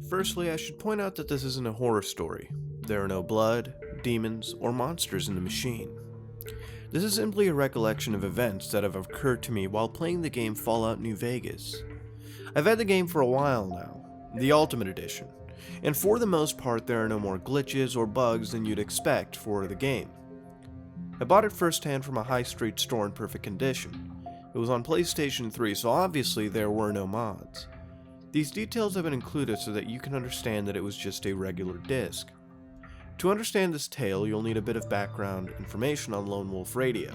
Firstly, I should point out that this isn't a horror story. There are no blood, demons, or monsters in the machine. This is simply a recollection of events that have occurred to me while playing the game Fallout New Vegas. I've had the game for a while now, the Ultimate Edition, and for the most part there are no more glitches or bugs than you'd expect for the game. I bought it firsthand from a high street store in perfect condition. It was on PlayStation 3, so obviously there were no mods. These details have been included so that you can understand that it was just a regular disc. To understand this tale, you'll need a bit of background information on Lone Wolf Radio,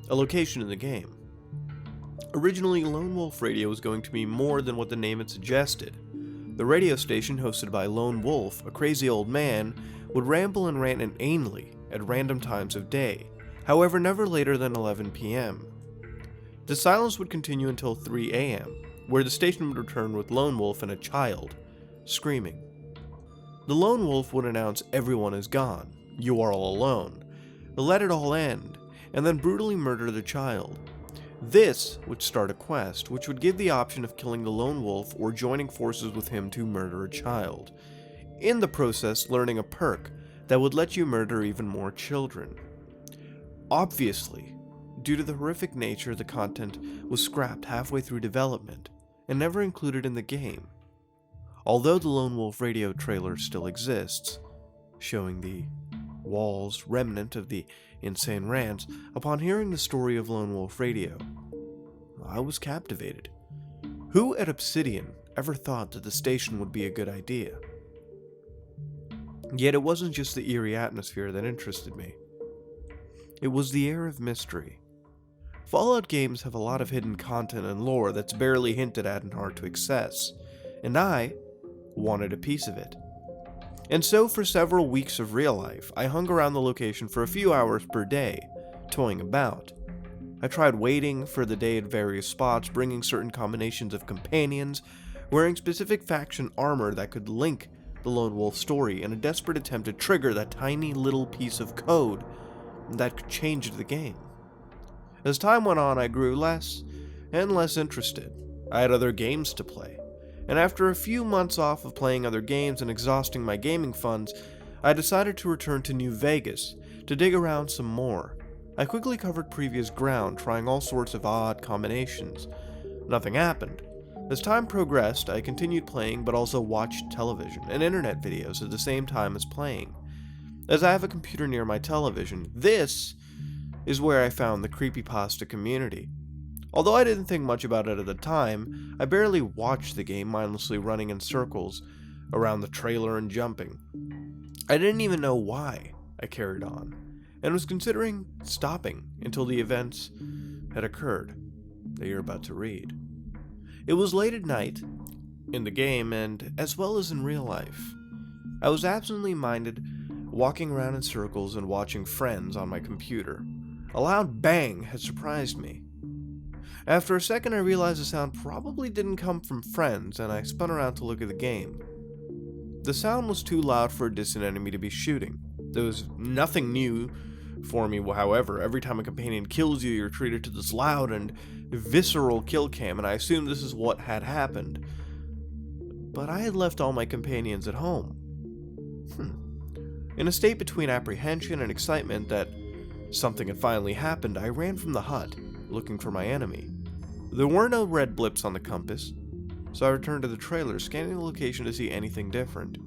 a location in the game. Originally, Lone Wolf Radio was going to be more than what the name had suggested. The radio station, hosted by Lone Wolf, a crazy old man, would ramble and rant inanely at random times of day, however never later than 11 p.m. The silence would continue until 3 a.m., where the station would return with Lone Wolf and a child, screaming. The Lone Wolf would announce everyone is gone, you are all alone, let it all end, and then brutally murder the child. This would start a quest, which would give the option of killing the Lone Wolf or joining forces with him to murder a child, in the process learning a perk that would let you murder even more children. Obviously, due to the horrific nature, the content was scrapped halfway through development and never included in the game. Although the Lone Wolf Radio trailer still exists, showing the walls remnant of the insane rants, upon hearing the story of Lone Wolf Radio, I was captivated. Who at Obsidian ever thought that the station would be a good idea? Yet it wasn't just the eerie atmosphere that interested me. It was the air of mystery. Fallout games have a lot of hidden content and lore that's barely hinted at and hard to access, and I wanted a piece of it. And so for several weeks of real life, I hung around the location for a few hours per day, toying about. I tried waiting for the day at various spots, bringing certain combinations of companions, wearing specific faction armor that could link the Lone Wolf story in a desperate attempt to trigger that tiny little piece of code that could change the game. As time went on, I grew less and less interested. I had other games to play. And after a few months off of playing other games and exhausting my gaming funds, I decided to return to New Vegas to dig around some more. I quickly covered previous ground, trying all sorts of odd combinations. Nothing happened. As time progressed, I continued playing but also watched television and internet videos at the same time as playing. As I have a computer near my television, this is where I found the creepypasta community. Although I didn't think much about it at the time, I barely watched the game, mindlessly running in circles around the trailer and jumping. I didn't even know why I carried on, and was considering stopping until the events had occurred that you're about to read. It was late at night, in the game and as well as in real life. I was absently minded, walking around in circles and watching Friends on my computer. A loud bang had surprised me. After a second, I realized the sound probably didn't come from Friends, and I spun around to look at the game. The sound was too loud for a distant enemy to be shooting. There was nothing new for me, however. Every time a companion kills you, you're treated to this loud and visceral kill cam, and I assumed this is what had happened. But I had left all my companions at home. In a state between apprehension and excitement that something had finally happened, I ran from the hut, looking for my enemy. There were no red blips on the compass, so I returned to the trailer, scanning the location to see anything different.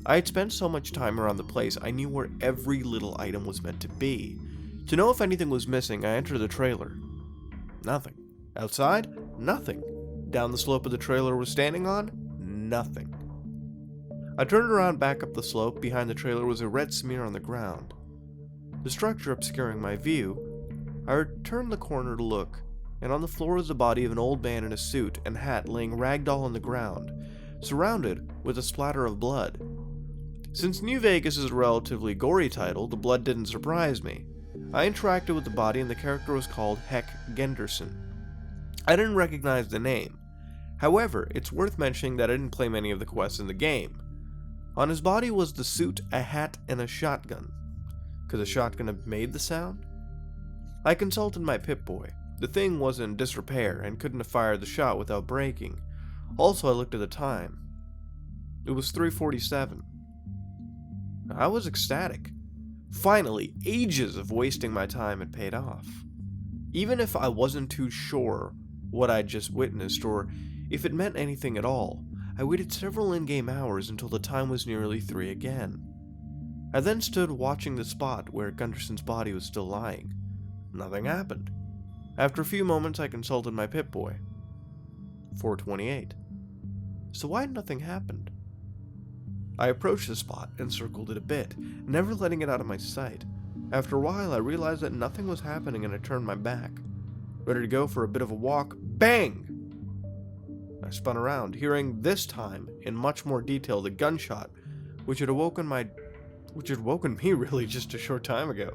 I had spent so much time around the place, I knew where every little item was meant to be. To know if anything was missing, I entered the trailer. Nothing. Outside? Nothing. Down the slope of the trailer was standing on? Nothing. I turned around back up the slope. Behind the trailer was a red smear on the ground, the structure obscuring my view. I turned the corner to look, and on the floor was the body of an old man in a suit and hat laying ragdoll on the ground, surrounded with a splatter of blood. Since New Vegas is a relatively gory title, the blood didn't surprise me. I interacted with the body and the character was called Heck Genderson. I didn't recognize the name. However, it's worth mentioning that I didn't play many of the quests in the game. On his body was the suit, a hat, and a shotgun. Could the shotgun have made the sound? I consulted my Pip-Boy. The thing was in disrepair and couldn't have fired the shot without breaking. Also, I looked at the time. It was 3:47. I was ecstatic. Finally, ages of wasting my time had paid off. Even if I wasn't too sure what I'd just witnessed, or if it meant anything at all, I waited several in-game hours until the time was nearly 3 again. I then stood watching the spot where Gunderson's body was still lying. Nothing happened. After a few moments, I consulted my Pip-Boy. 4:28. So why had nothing happened? I approached the spot and circled it a bit, never letting it out of my sight. After a while, I realized that nothing was happening and I turned my back. Ready to go for a bit of a walk, bang! I spun around, hearing this time, in much more detail, the gunshot, which had woken me really just a short time ago.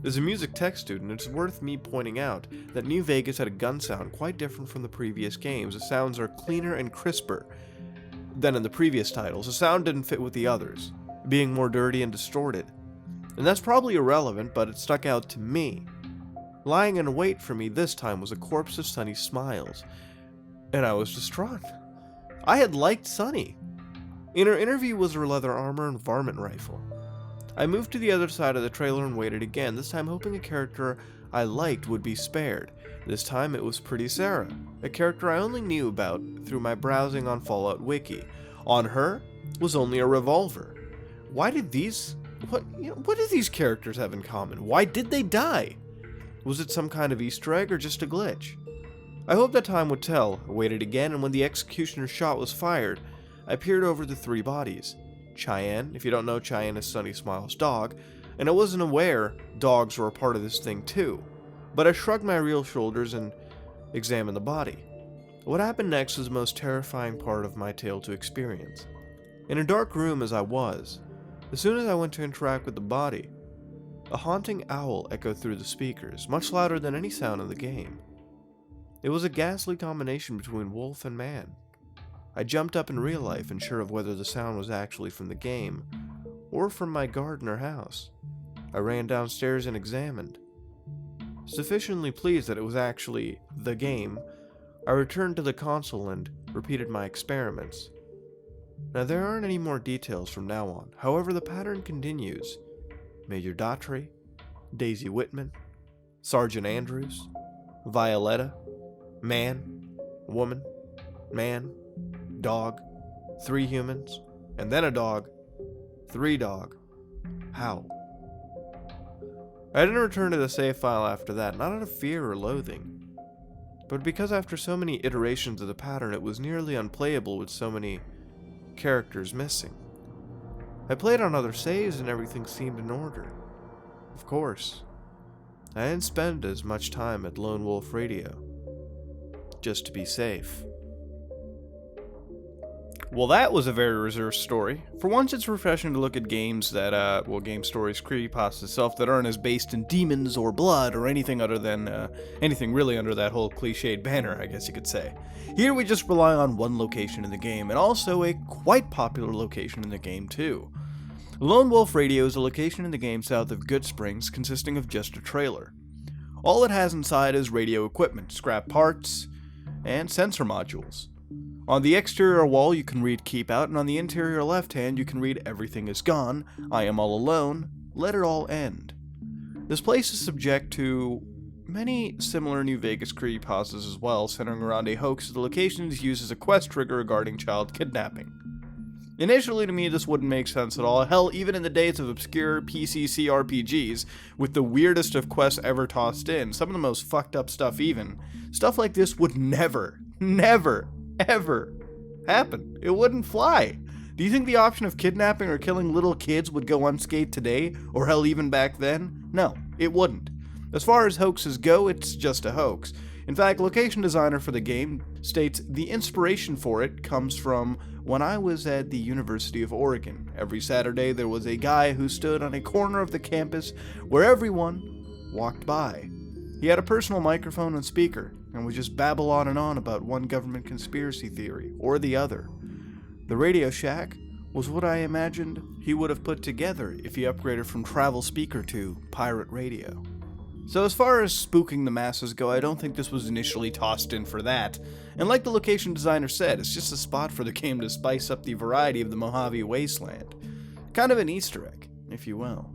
As a music tech student, it's worth me pointing out that New Vegas had a gun sound quite different from the previous games. The sounds are cleaner and crisper than in the previous titles. The sound didn't fit with the others, being more dirty and distorted. And that's probably irrelevant, but it stuck out to me. Lying in wait for me this time was a corpse of Sonny's smiles, and I was distraught. I had liked Sonny. In her interview was her leather armor and varmint rifle. I moved to the other side of the trailer and waited again, this time hoping a character I liked would be spared. This time it was Pretty Sarah, a character I only knew about through my browsing on Fallout Wiki. On her was only a revolver. What do these characters have in common? Why did they die? Was it some kind of Easter egg or just a glitch? I hoped that time would tell. I waited again, and when the executioner's shot was fired, I peered over the 3 bodies. Cheyenne, if you don't know, Cheyenne is Sonny Smiles' dog, and I wasn't aware dogs were a part of this thing too. But I shrugged my real shoulders and examined the body. What happened next was the most terrifying part of my tale to experience. In a dark room as I was, as soon as I went to interact with the body, a haunting owl echoed through the speakers, much louder than any sound in the game. It was a ghastly combination between wolf and man. I jumped up in real life, unsure of whether the sound was actually from the game, or from my garden or house. I ran downstairs and examined. Sufficiently pleased that it was actually the game, I returned to the console and repeated my experiments. Now there aren't any more details from now on, however the pattern continues. Major Daughtry, Daisy Whitman, Sergeant Andrews, Violetta, man, woman, man, dog, 3 humans, and then a dog, 3 dog. How? I didn't return to the save file after that, not out of fear or loathing, but because after so many iterations of the pattern it was nearly unplayable with so many characters missing. I played on other saves and everything seemed in order. Of course, I didn't spend as much time at Lone Wolf Radio, just to be safe. Well, that was a very reserved story. For once, it's refreshing to look at games that, game stories, creepypasta itself, that aren't as based in demons or blood or anything other than, anything really under that whole cliched banner, I guess you could say. Here we just rely on one location in the game, and also a quite popular location in the game too. Lone Wolf Radio is a location in the game south of Good Springs, consisting of just a trailer. All it has inside is radio equipment, scrap parts, and sensor modules. On the exterior wall you can read Keep Out, and on the interior left hand you can read Everything is Gone, I Am All Alone, Let It All End. This place is subject to many similar New Vegas creepypastas as well, centering around a hoax. The location is used as a quest trigger regarding child kidnapping. Initially to me this wouldn't make sense at all. Hell, even in the days of obscure PCC RPGs, with the weirdest of quests ever tossed in, some of the most fucked up stuff even, stuff like this would never, ever happen. It wouldn't fly. Do you think the option of kidnapping or killing little kids would go unscathed today, or hell even back then? No, it wouldn't. As far as hoaxes go, it's just a hoax. In fact, location designer for the game states the inspiration for it comes from when I was at the University of Oregon. Every Saturday there was a guy who stood on a corner of the campus where everyone walked by. He had a personal microphone and speaker, and would just babble on and on about one government conspiracy theory or the other. The Radio Shack was what I imagined he would have put together if he upgraded from travel speaker to pirate radio. So as far as spooking the masses go, I don't think this was initially tossed in for that. And like the location designer said, it's just a spot for the game to spice up the variety of the Mojave Wasteland. Kind of an Easter egg, if you will.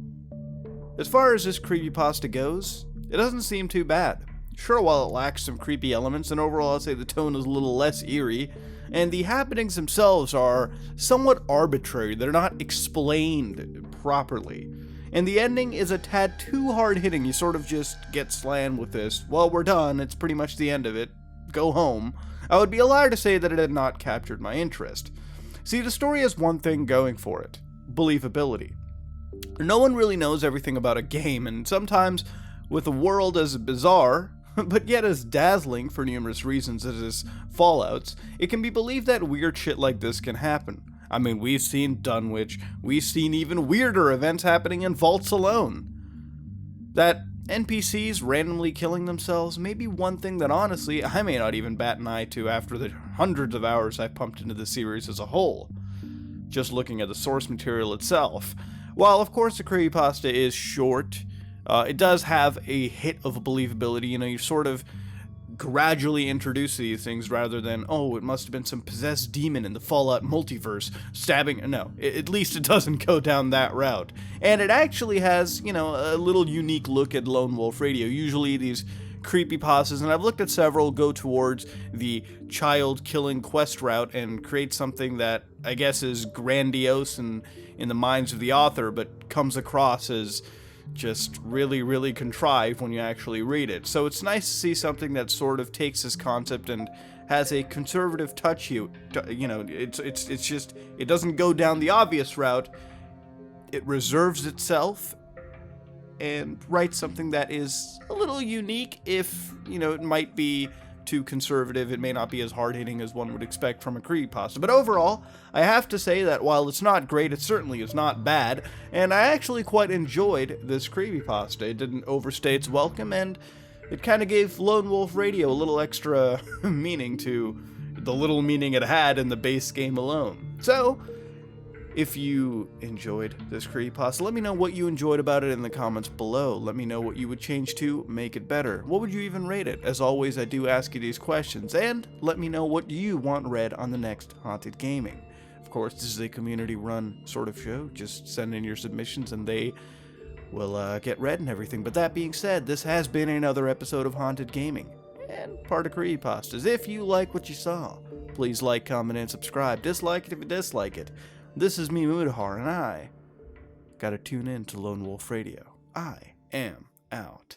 As far as this creepypasta goes, it doesn't seem too bad. Sure, while it lacks some creepy elements, and overall I'd say the tone is a little less eerie, and the happenings themselves are somewhat arbitrary. They're not explained properly. And the ending is a tad too hard-hitting. You sort of just get slammed with this, well, we're done, it's pretty much the end of it, go home. I would be a liar to say that it had not captured my interest. See, the story has one thing going for it: believability. No one really knows everything about a game, and sometimes, with a world as bizarre, but yet as dazzling for numerous reasons as is Fallout's, it can be believed that weird shit like this can happen. I mean, we've seen Dunwich, we've seen even weirder events happening in vaults alone. That NPCs randomly killing themselves may be one thing that honestly I may not even bat an eye to after the hundreds of hours I've pumped into the series as a whole, just looking at the source material itself. While of course the creepypasta is short, it does have a hit of believability. You know, you sort of gradually introduce these things rather than, oh, it must have been some possessed demon in the Fallout multiverse stabbing. No, at least it doesn't go down that route. And it actually has, you know, a little unique look at Lone Wolf Radio. Usually these creepypastas, and I've looked at several, go towards the child-killing quest route and create something that I guess is grandiose in the minds of the author, but comes across as just really, really contrived when you actually read it. So it's nice to see something that sort of takes this concept and has a conservative touch. You know, it's just, it doesn't go down the obvious route. It reserves itself and writes something that is a little unique. If, you know, it might be too conservative, it may not be as hard-hitting as one would expect from a creepypasta. But overall, I have to say that while it's not great, it certainly is not bad, and I actually quite enjoyed this creepypasta. It didn't overstay its welcome, and it kind of gave Lone Wolf Radio a little extra meaning to the little meaning it had in the base game alone. So, if you enjoyed this creepypasta, let me know what you enjoyed about it in the comments below. Let me know what you would change to make it better. What would you even rate it? As always, I do ask you these questions, and let me know what you want read on the next Haunted Gaming. Of course, this is a community-run sort of show. Just send in your submissions and they will get read and everything. But that being said, this has been another episode of Haunted Gaming, and part of creepypastas. If you like what you saw, please like, comment, and subscribe. Dislike it if you dislike it. This is me, Mudahar, and I gotta tune in to Lone Wolf Radio. I am out.